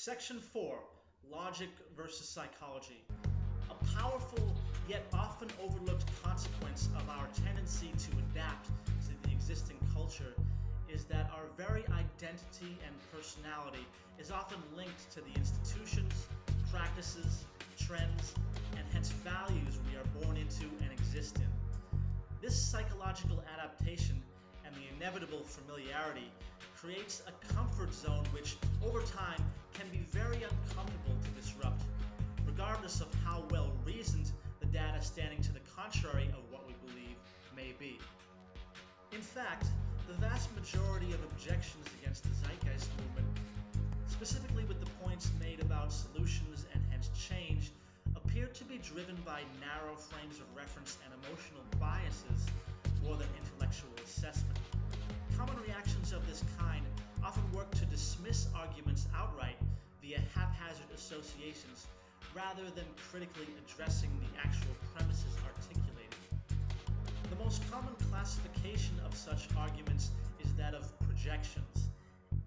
Section 4, Logic versus Psychology. A powerful yet often overlooked consequence of our tendency to adapt to the existing culture is that our very identity and personality is often linked to the institutions, practices, trends, and hence values we are born into and exist in. This psychological adaptation and the inevitable familiarity creates a comfort zone which, over time, can be very uncomfortable to disrupt, regardless of how well reasoned the data standing to the contrary of what we believe may be. In fact, the vast majority of objections against the Zeitgeist movement, specifically with the points made about solutions and hence change, appear to be driven by narrow frames of reference and emotional biases more than intellectual assessment. Common reactions of this kind often work to dismiss arguments outright via haphazard associations rather than critically addressing the actual premises articulated. The most common classification of such arguments is that of projections,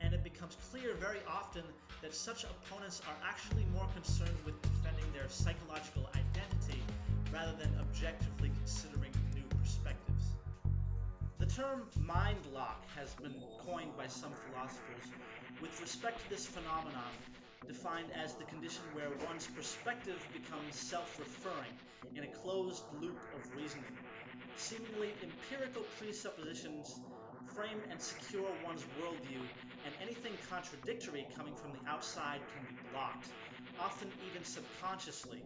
and it becomes clear very often that such opponents are actually more concerned with defending their psychological identity rather than objectively considering new perspectives. The term mind lock has been coined by some philosophers with respect to this phenomenon, defined as the condition where one's perspective becomes self-referring in a closed loop of reasoning. Seemingly empirical presuppositions frame and secure one's worldview, and anything contradictory coming from the outside can be blocked, often even subconsciously.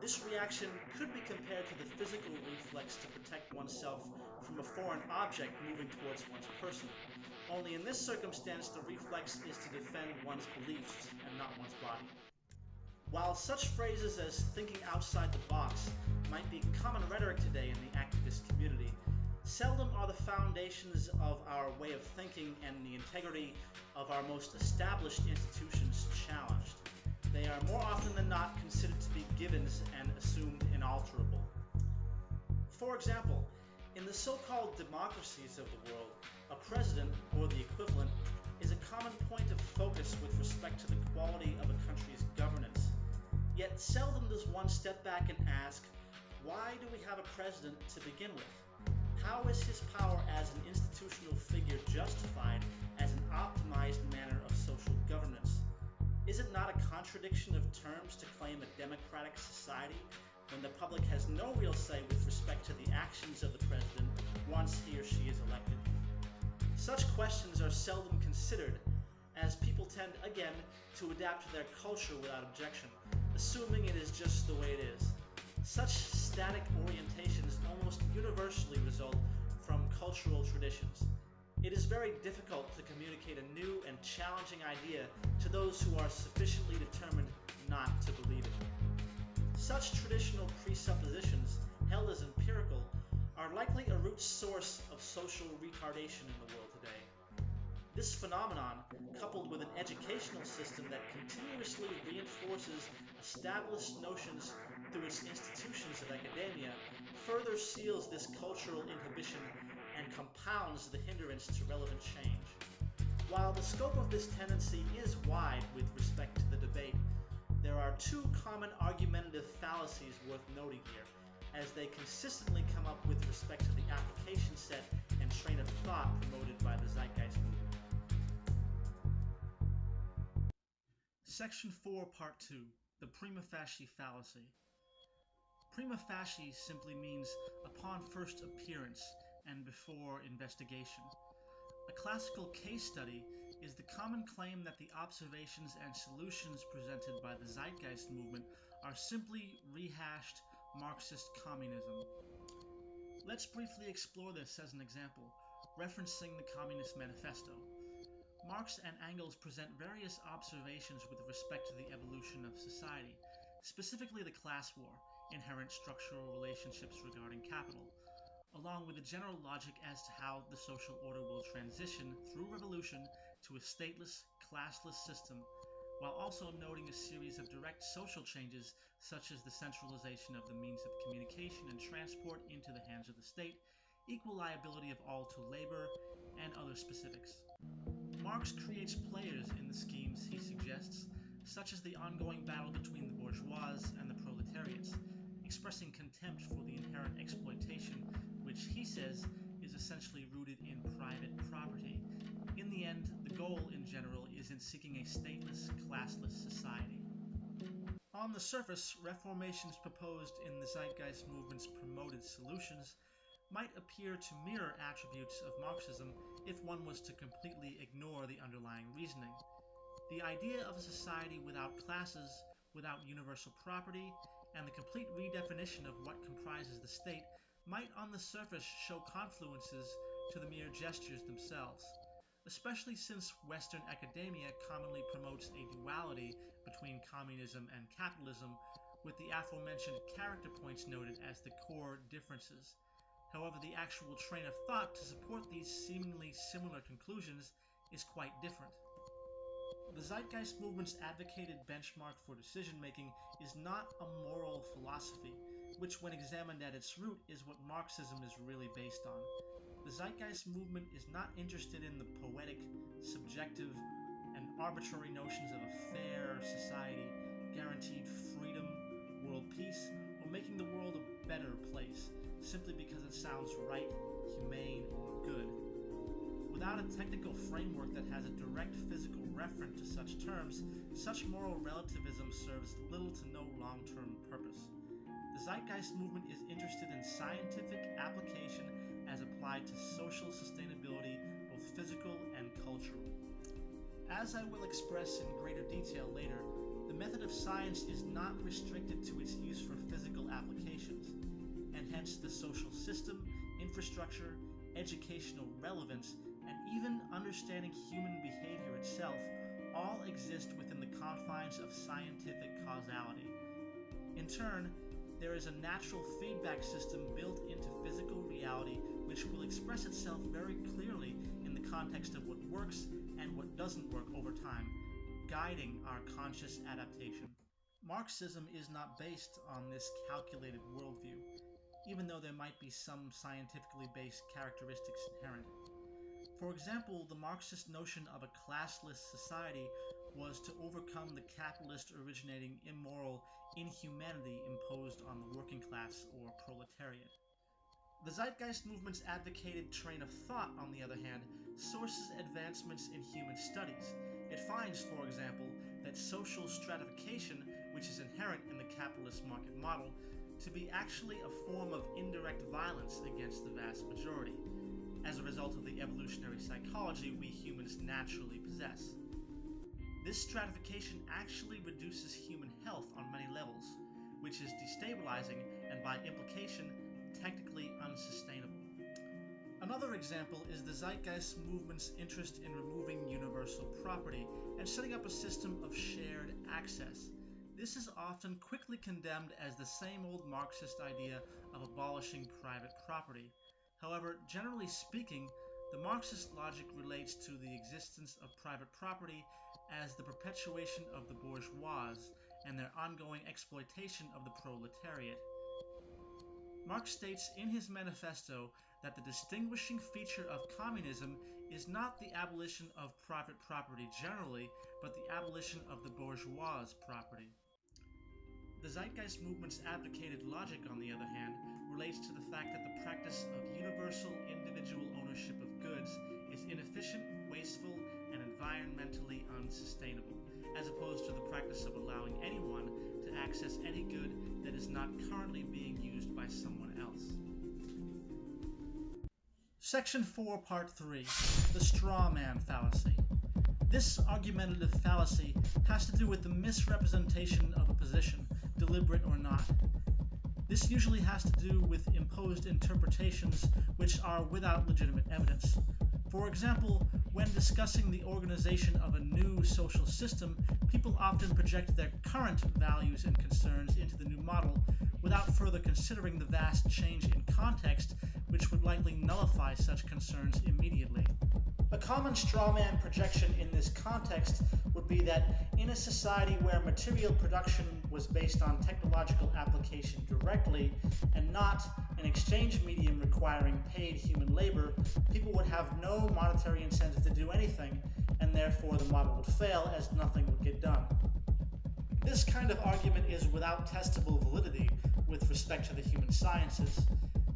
This reaction could be compared to the physical reflex to protect oneself from a foreign object moving towards one's person. Only in this circumstance, the reflex is to defend one's beliefs and not one's body. While such phrases as thinking outside the box might be common rhetoric today in the activist community, seldom are the foundations of our way of thinking and the integrity of our most established institutions challenged. They are more often than not considered to be givens and assumed inalterable. For example, in the so-called democracies of the world, a president, or the equivalent, is a common point of focus with respect to the quality of a country's governance. Yet seldom does one step back and ask, why do we have a president to begin with? How is his power as an institutional figure justified as an optimized manner of social governance? Is it not a contradiction of terms to claim a democratic society when the public has no real say with respect to the actions of the president once he or she is elected? Such questions are seldom considered, as people tend, again, to adapt to their culture without objection, assuming it is just the way it is. Such static orientations almost universally result from cultural traditions. It is very difficult to communicate a new and challenging idea to those who are sufficiently determined not to believe it. Such traditional presuppositions, held as empirical, are likely a root source of social retardation in the world today. This phenomenon, coupled with an educational system that continuously reinforces established notions through its institutions of academia, further seals this cultural inhibition and compounds the hindrance to relevant change. While the scope of this tendency is wide with respect to the debate, there are two common argumentative fallacies worth noting here, as they consistently come up with respect to the application set and train of thought promoted by the Zeitgeist movement. Section 4, Part 2, the prima facie fallacy. Prima facie simply means upon first appearance and before investigation. A classical case study is the common claim that the observations and solutions presented by the Zeitgeist movement are simply rehashed Marxist communism. Let's briefly explore this as an example, referencing the Communist Manifesto. Marx and Engels present various observations with respect to the evolution of society, specifically the class war, inherent structural relationships regarding capital, along with a general logic as to how the social order will transition through revolution to a stateless, classless system, while also noting a series of direct social changes such as the centralization of the means of communication and transport into the hands of the state, equal liability of all to labor, and other specifics. Marx creates players in the schemes he suggests, such as the ongoing battle between the bourgeois and the proletariats, expressing contempt for the inherent exploitation, which he says is essentially rooted in private property. In the end, the goal in general is in seeking a stateless, classless society. On the surface, reformations proposed in the Zeitgeist movement's promoted solutions might appear to mirror attributes of Marxism if one was to completely ignore the underlying reasoning. The idea of a society without classes, without universal property, and the complete redefinition of what comprises the state might on the surface show confluences to the mere gestures themselves, especially since Western academia commonly promotes a duality between communism and capitalism, with the aforementioned character points noted as the core differences. However, the actual train of thought to support these seemingly similar conclusions is quite different. The Zeitgeist movement's advocated benchmark for decision-making is not a moral philosophy, which when examined at its root is what Marxism is really based on. The Zeitgeist movement is not interested in the poetic, subjective, and arbitrary notions of a fair society, guaranteed freedom, world peace, or making the world a better place, simply because it sounds right, humane, or good. Without a technical framework that has a direct physical reference to such terms, such moral relativism serves little to no long-term purpose. The Zeitgeist movement is interested in scientific application as applied to social sustainability, both physical and cultural. As I will express in greater detail later, the method of science is not restricted to its use for physical applications, and hence the social system, infrastructure, educational relevance, and even understanding human behavior itself all exist within the confines of scientific causality. In turn, there is a natural feedback system built into physical reality which will express itself very clearly in the context of what works and what doesn't work over time, guiding our conscious adaptation. Marxism is not based on this calculated worldview, even though there might be some scientifically based characteristics inherent. For example, the Marxist notion of a classless society was to overcome the capitalist originating immoral inhumanity imposed on the working class or proletariat. The Zeitgeist movement's advocated train of thought, on the other hand, sources advancements in human studies. It finds, for example, that social stratification, which is inherent in the capitalist market model, to be actually a form of indirect violence against the vast majority, as a result of the evolutionary psychology we humans naturally possess. This stratification actually reduces human health on many levels, which is destabilizing and by implication technically unsustainable. Another example is the Zeitgeist movement's interest in removing universal property and setting up a system of shared access. This is often quickly condemned as the same old Marxist idea of abolishing private property. However, generally speaking, the Marxist logic relates to the existence of private property as the perpetuation of the bourgeois and their ongoing exploitation of the proletariat. Marx states in his manifesto that the distinguishing feature of communism is not the abolition of private property generally, but the abolition of the bourgeois' property. The Zeitgeist movement's advocated logic, on the other hand, relates to the fact that the practice of universal individual ownership of goods is inefficient, wasteful, and environmentally unsustainable, as opposed to the practice of allowing anyone to access any good that is not currently being used by someone else. Section 4, Part 3, the straw man fallacy. This argumentative fallacy has to do with the misrepresentation of a position, deliberate or not. This usually has to do with imposed interpretations which are without legitimate evidence. For example, when discussing the organization of a new social system, people often project their current values and concerns into the new model without further considering the vast change in context, which would likely nullify such concerns immediately. A common strawman projection in this context would be that in a society where material production was based on technological application directly and not an exchange medium requiring paid human labor, people would have no monetary incentive to do anything, and therefore the model would fail as nothing would get done. This kind of argument is without testable validity with respect to the human sciences,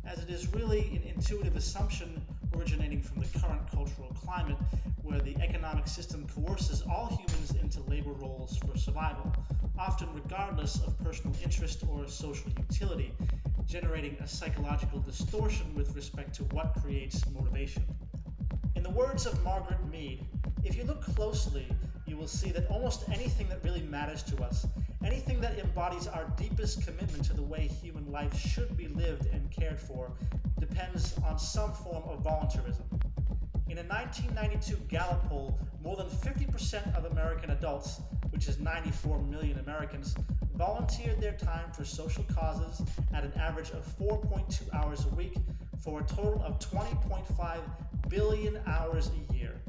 as it is really an intuitive assumption originating from the current cultural climate where the economic system coerces all humans into labor roles for survival, often regardless of personal interest or social utility, generating a psychological distortion with respect to what creates motivation. In the words of Margaret Mead, if you look closely, you will see that almost anything that really matters to us, anything that embodies our deepest commitment to the way human life should be lived and cared for, depends on some form of voluntarism. In a 1992 Gallup poll, more than 50% of American adults, which is 94 million Americans, volunteered their time for social causes at an average of 4.2 hours a week for a total of 20.5 billion hours a year.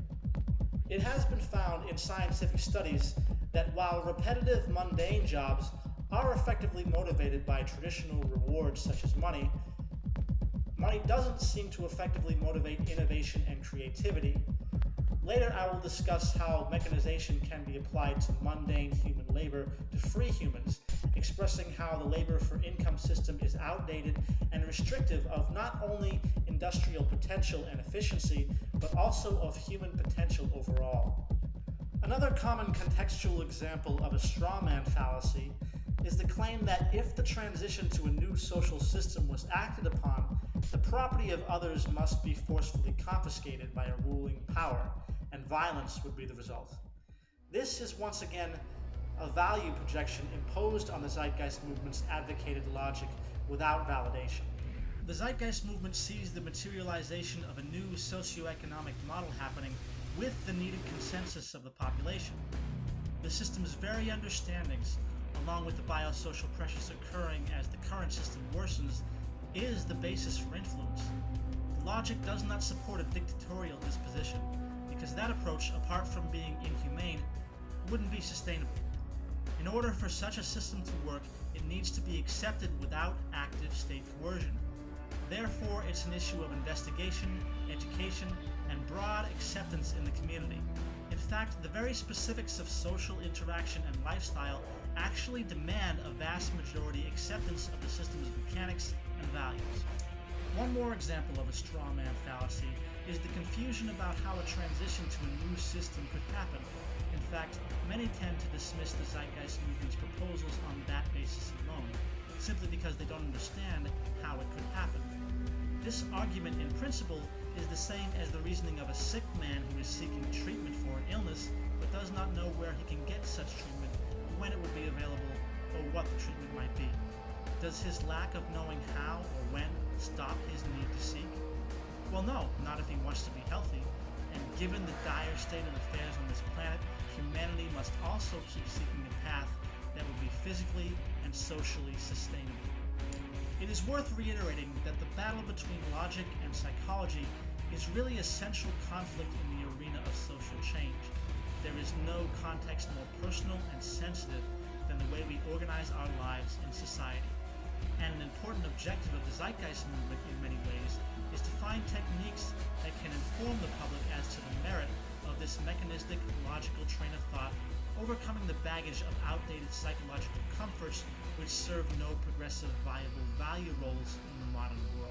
It has been found in scientific studies that while repetitive, mundane jobs are effectively motivated by traditional rewards such as money, money doesn't seem to effectively motivate innovation and creativity. Later I will discuss how mechanization can be applied to mundane human labor to free humans, expressing how the labor for income system is outdated and restrictive of not only industrial potential and efficiency, but also of human potential overall. Another common contextual example of a straw man fallacy is the claim that if the transition to a new social system was acted upon, the property of others must be forcefully confiscated by a ruling power, and violence would be the result. This is once again a value projection imposed on the Zeitgeist movement's advocated logic without validation. The Zeitgeist movement sees the materialization of a new socioeconomic model happening with the needed consensus of the population. The system's very understandings, along with the biosocial pressures occurring as the current system worsens, is the basis for influence. The logic does not support a dictatorial disposition, because that approach, apart from being inhumane, wouldn't be sustainable. In order for such a system to work, it needs to be accepted without active state coercion. Therefore, it's an issue of investigation, education, and broad acceptance in the community. In fact, the very specifics of social interaction and lifestyle actually demand a vast majority acceptance of the system's mechanics and values. One more example of a straw man fallacy is the confusion about how a transition to a new system could happen. In fact, many tend to dismiss the Zeitgeist movement's proposals on that basis alone, simply because they don't understand how it could happen. This argument in principle is the same as the reasoning of a sick man who is seeking treatment for an illness but does not know where he can get such treatment, when it would be available, or what the treatment might be. Does his lack of knowing how or when stop his need to seek? Well, no, not if he wants to be healthy, and given the dire state of affairs on this planet, humanity must also keep seeking a path that will be physically and socially sustainable. It is worth reiterating that the battle between logic and psychology is really a central conflict in the arena of social change. There is no context more personal and sensitive than the way we organize our lives in society. And an important objective of the Zeitgeist movement in many ways is to find techniques that can inform the public as to the merit of this mechanistic, logical train of thought, overcoming the baggage of outdated psychological comforts which serve no progressive, viable value roles in the modern world.